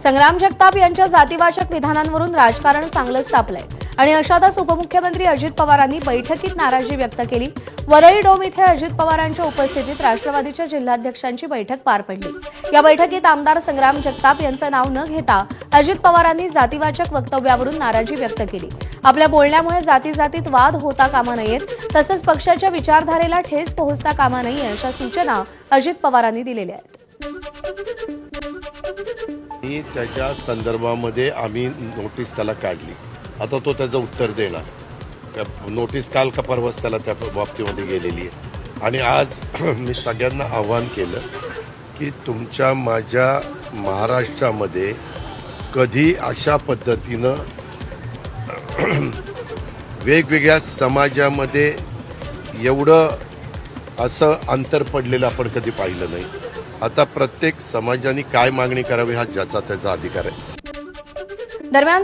संग्राम जगताप यांच्या जातीवाचक विधानांवरून राजकारण चांगलंच तापलंय आणि अशातच उपमुख्यमंत्री अजित पवारांनी बैठकीत नाराजी व्यक्त केली। वरळी डोम इथे अजित पवारांच्या उपस्थितीत राष्ट्रवादीच्या जिल्हाध्यक्षांची बैठक पार पडली। या बैठकीत आमदार संग्राम जगताप यांचं नाव न घेता अजित पवारांनी जातीवाचक वक्तव्यावरून नाराजी व्यक्त केली। आपल्या बोलण्यामुळे जातीजातीत वाद होता कामा नयेत, तसंच पक्षाच्या विचारधारेला ठेस पोहोचता कामा नये अशा सूचना अजित पवारांनी दिलेल्या आहेत। त्याच्या संदर्भामध्ये आम्ही नोटीस त्याला काढली। आता तो त्याचं उत्तर देणार। नोटीस काल का परवाच त्याला त्या बाबतीमध्ये गेलेली आहे आणि आज मी सगळ्यांना आव्हान केलं की तुमच्या माझ्या महाराष्ट्रामध्ये कधी अशा पद्धतीनं वेगवेगळ्या समाजामध्ये एवढं असं अंतर पडलेलं आपण कधी पाहिलं नाही। आता प्रत्येक समाजाने काय मागणी करावी हा ज्याचा त्याचा अधिकार आहे। दरम्यान